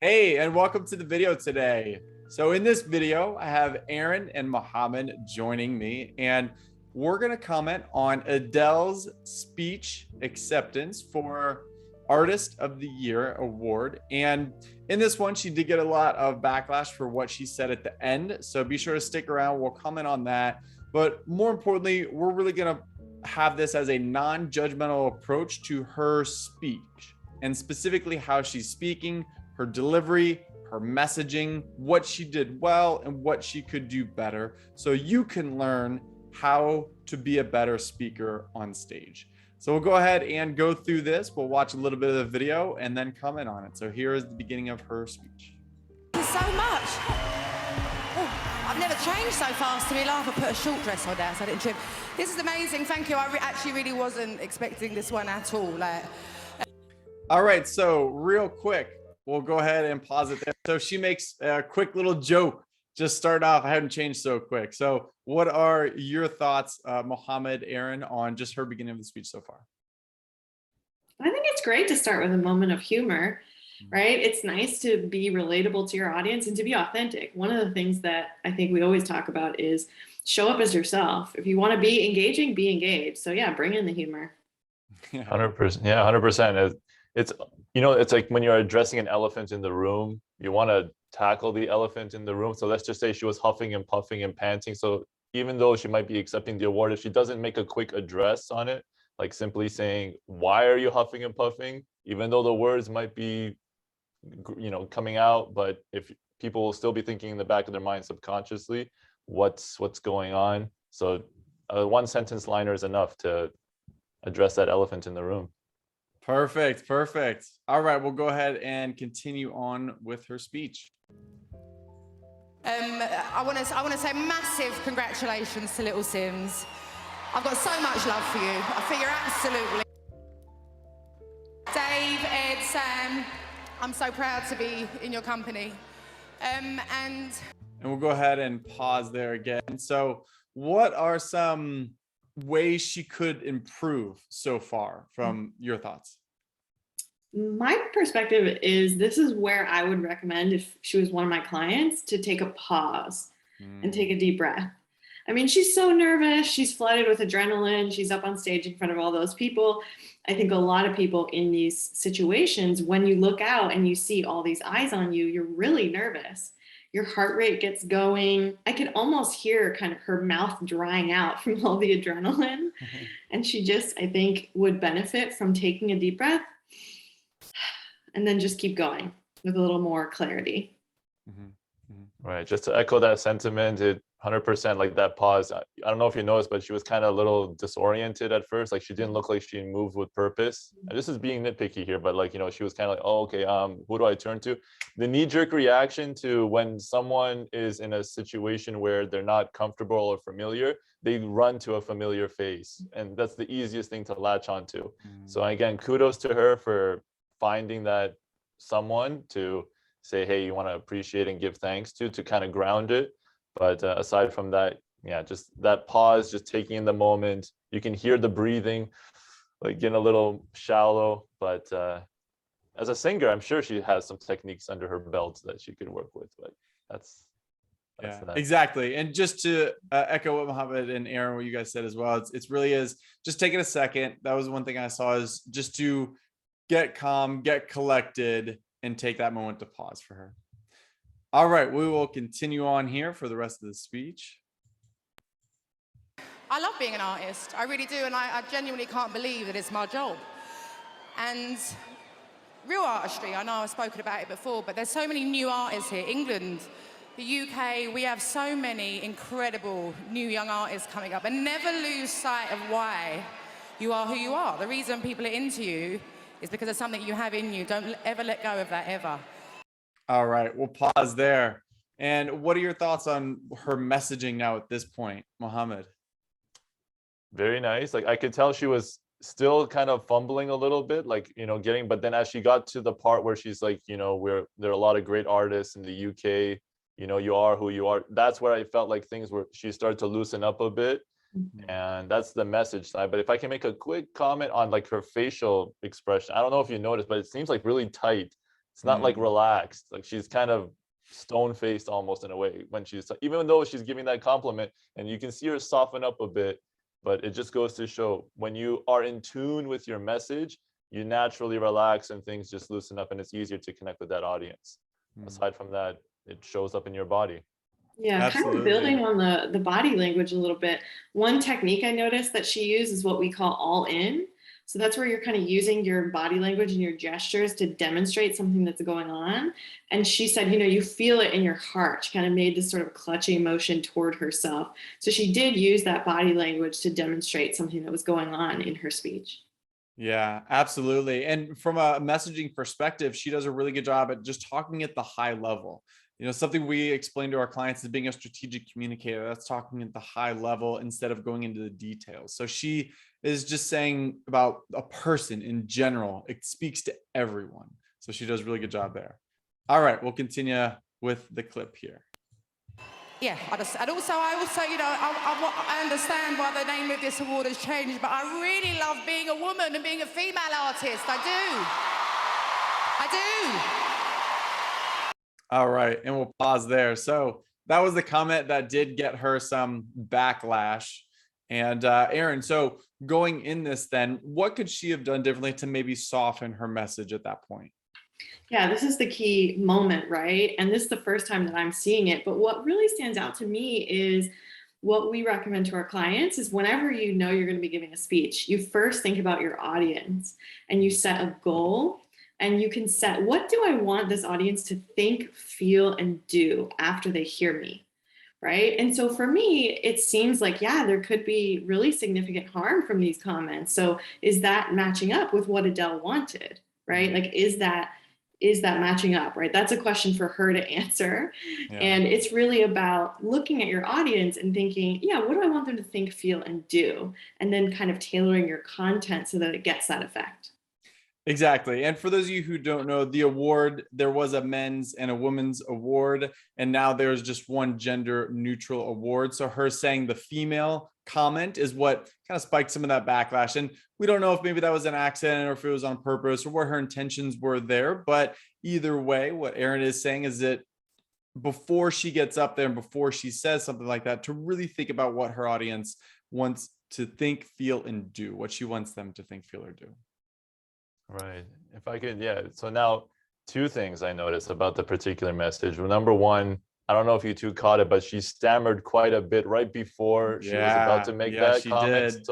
Hey, and welcome to the video today. So in this video, I have Aaron and Mohammed joining me, and we're going to comment on Adele's speech acceptance for Artist of the Year award. And in this one, she did get a lot of backlash for what she said at the end. So be sure to stick around. We'll comment on that. But more importantly, we're really going to have this as a non-judgmental approach to her speech, and specifically how she's speaking, her delivery, her messaging, what she did well, and what she could do better, so you can learn how to be a better speaker on stage. So we'll go ahead and go through this. We'll watch a little bit of the video and then comment on it. So here is the beginning of her speech. Thank you so much. Oh, I've never changed so fast to me life. I put a short dress on there, so I didn't trim. This is amazing. Thank you. I actually really wasn't expecting this one at all. All right, so real quick, we'll go ahead and pause it there. So she makes a quick little joke. Just start off, I hadn't changed so quick. So what are your thoughts, Mohammed, Aaron, on just her beginning of the speech so far? I think it's great to start with a moment of humor, right? It's nice to be relatable to your audience and to be authentic. One of the things that I think we always talk about is show up as yourself. If you want to be engaging, be engaged. So yeah, bring in the humor. 100%. Yeah, 100%. It's like when you're addressing an elephant in the room, you want to tackle the elephant in the room. So let's just say she was huffing and puffing and panting. So even though she might be accepting the award, if she doesn't make a quick address on it, like simply saying, why are you huffing and puffing? Even though the words might be, coming out, but if people will still be thinking in the back of their mind subconsciously, what's going on? So a one sentence liner is enough to address that elephant in the room. Perfect. All right, we'll go ahead and continue on with her speech. I want to say massive congratulations to Little Sims. I've got so much love for you. I think you're absolutely... Dave, Ed, Sam, I'm so proud to be in your company. And we'll go ahead and pause there again. So what are some ways she could improve so far from your thoughts? My perspective is this is where I would recommend, if she was one of my clients, to take a pause and take a deep breath. I mean, she's so nervous. She's flooded with adrenaline. She's up on stage in front of all those people. I think a lot of people in these situations, when you look out and you see all these eyes on you, you're really nervous. Your heart rate gets going. I could almost hear kind of her mouth drying out from all the adrenaline. And she just, I think, would benefit from taking a deep breath and then just keep going with a little more clarity. Right. Just to echo that sentiment, 100%, like that pause. I don't know if you noticed, but she was kind of a little disoriented at first. Like she didn't look like she moved with purpose. And this is being nitpicky here, but she was kind of like, oh, okay, who do I turn to? The knee-jerk reaction to when someone is in a situation where they're not comfortable or familiar, they run to a familiar face. And that's the easiest thing to latch onto. So again, kudos to her for finding that someone to say, hey, you want to appreciate and give thanks to kind of ground it. But aside from that, yeah, just that pause, just taking in the moment. You can hear the breathing, like getting a little shallow. But as a singer, I'm sure she has some techniques under her belt that she could work with. But that's yeah, that. Exactly. And just to echo what Mohammed and Aaron, what you guys said as well, it's really is just taking a second. That was one thing I saw, is just to get calm, get collected, and take that moment to pause for her. All right, we will continue on here for the rest of the speech. I love being an artist. I really do. And I genuinely can't believe that it's my job. And real artistry, I know I've spoken about it before, but there's so many new artists here. England, the UK, we have so many incredible new young artists coming up. And never lose sight of why you are who you are. The reason people are into you is because of something you have in you. Don't ever let go of that, ever. All right, we'll pause there. And what are your thoughts on her messaging now at this point, Mohammed? Very nice. Like I could tell she was still kind of fumbling a little bit, but then as she got to the part where she's like, where there are a lot of great artists in the UK, you are who you are. That's where I felt like she started to loosen up a bit. And that's the message side. But if I can make a quick comment on like her facial expression, I don't know if you noticed, but it seems like really tight. It's not like relaxed, like she's kind of stone-faced almost in a way when she's, even though she's giving that compliment, and you can see her soften up a bit, but it just goes to show when you are in tune with your message, you naturally relax and things just loosen up and it's easier to connect with that audience. Aside from that, it shows up in your body. Yeah, Absolutely. kind of building on the body language a little bit. One technique I noticed that she used is what we call all in. So that's where you're kind of using your body language and your gestures to demonstrate something that's going on. And she said, you know, you feel it in your heart. She kind of made this sort of clutching motion toward herself. So she did use that body language to demonstrate something that was going on in her speech. Yeah, absolutely. And from a messaging perspective, she does a really good job at just talking at the high level. You know, something we explain to our clients is being a strategic communicator. That's talking at the high level instead of going into the details. So she is just saying about a person in general. It speaks to everyone. So she does a really good job there. All right, we'll continue with the clip here. Yeah, and also, you know, I understand why the name of this award has changed, but I really love being a woman and being a female artist. I do. All right, and we'll pause there. So that was the comment that did get her some backlash. And Aaron, so going in this then, what could she have done differently to maybe soften her message at that point? Yeah, this is the key moment, right? And this is the first time that I'm seeing it. But what really stands out to me is what we recommend to our clients is whenever you know you're going to be giving a speech, you first think about your audience and you set a goal, and you can set, what do I want this audience to think, feel, and do after they hear me? Right. And so for me, it seems like, yeah, there could be really significant harm from these comments. So is that matching up with what Adele wanted? Right. Like, is that matching up? Right. That's a question for her to answer. Yeah. And it's really about looking at your audience and thinking, yeah, what do I want them to think, feel, and do? And then kind of tailoring your content so that it gets that effect. Exactly. And for those of you who don't know, the award, there was a men's and a women's award, and now there's just one gender neutral award. So her saying the female comment is what kind of spiked some of that backlash. And we don't know if maybe that was an accident or if it was on purpose or what her intentions were there. But either way, what Erin is saying is that before she gets up there and before she says something like that, to really think about what her audience wants to think, feel, and do, what she wants them to think, feel, or do. Right. If I could, yeah. So now, two things I noticed about the particular message. Well, number one, I don't know if you two caught it, but she stammered quite a bit right before she was about to make that comment. Did.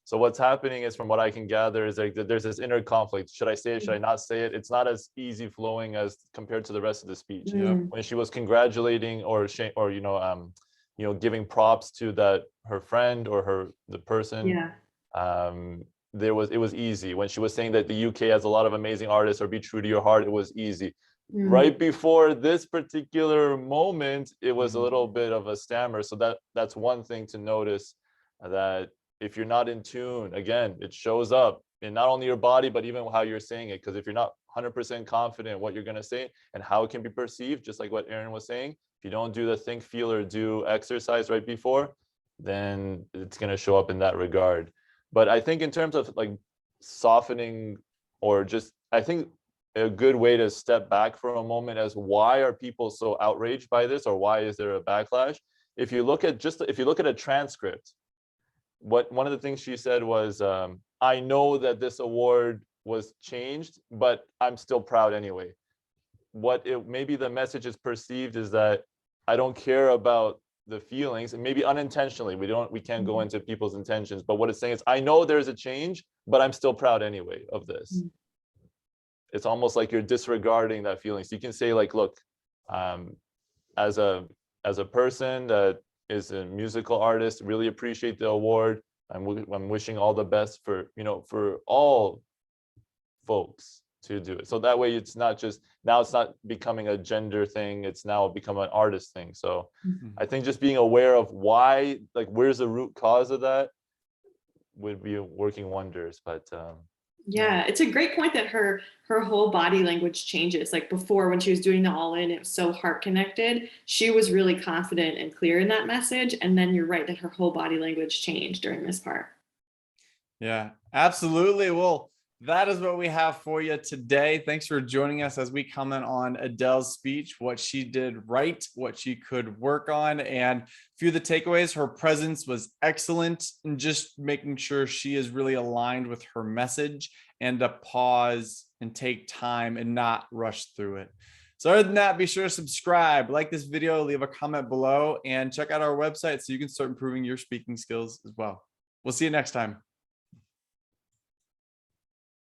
So what's happening is, from what I can gather, is like there's this inner conflict. Should I say it? Should I not say it? It's not as easy flowing as compared to the rest of the speech. When she was congratulating or giving props to her friend or the person. Yeah. It was easy. When she was saying that the UK has a lot of amazing artists, or be true to your heart, it was easy. Right before this particular moment, it was a little bit of a stammer. So that's one thing to notice, that if you're not in tune, again, it shows up in not only your body, but even how you're saying it. Because if you're not 100% confident what you're going to say and how it can be perceived, just like what Erin was saying, if you don't do the think, feel, or do exercise right before, then it's going to show up in that regard. But I think in terms of like softening, or just, I think a good way to step back for a moment as why are people so outraged by this, or why is there a backlash? If you look at a transcript, one of the things she said was, I know that this award was changed, but I'm still proud anyway. Maybe the message is perceived is that I don't care about the feelings, and maybe unintentionally, we can't go into people's intentions, but what it's saying is, I know there's a change, but I'm still proud anyway of this. It's almost like you're disregarding that feeling. So you can say like, look, as a person that is a musical artist, really appreciate the award. I'm wishing all the best for all folks to do it. So that way it's not becoming a gender thing, it's now become an artist thing. So I think just being aware of why, like, where's the root cause of that would be working wonders. But yeah, it's a great point that her whole body language changes. Like before, when she was doing the all in, it was so heart connected. She was really confident and clear in that message. And then you're right that her whole body language changed during this part. Yeah, absolutely. Well, That is what we have for you today. Thanks for joining us as we comment on Adele's speech, what she did right, what she could work on, and a few of the takeaways. Her presence was excellent, and just making sure she is really aligned with her message, and to pause and take time and not rush through it. So other than that, be sure to subscribe, like this video, leave a comment below, and check out our website so you can start improving your speaking skills as well. We'll see you next time.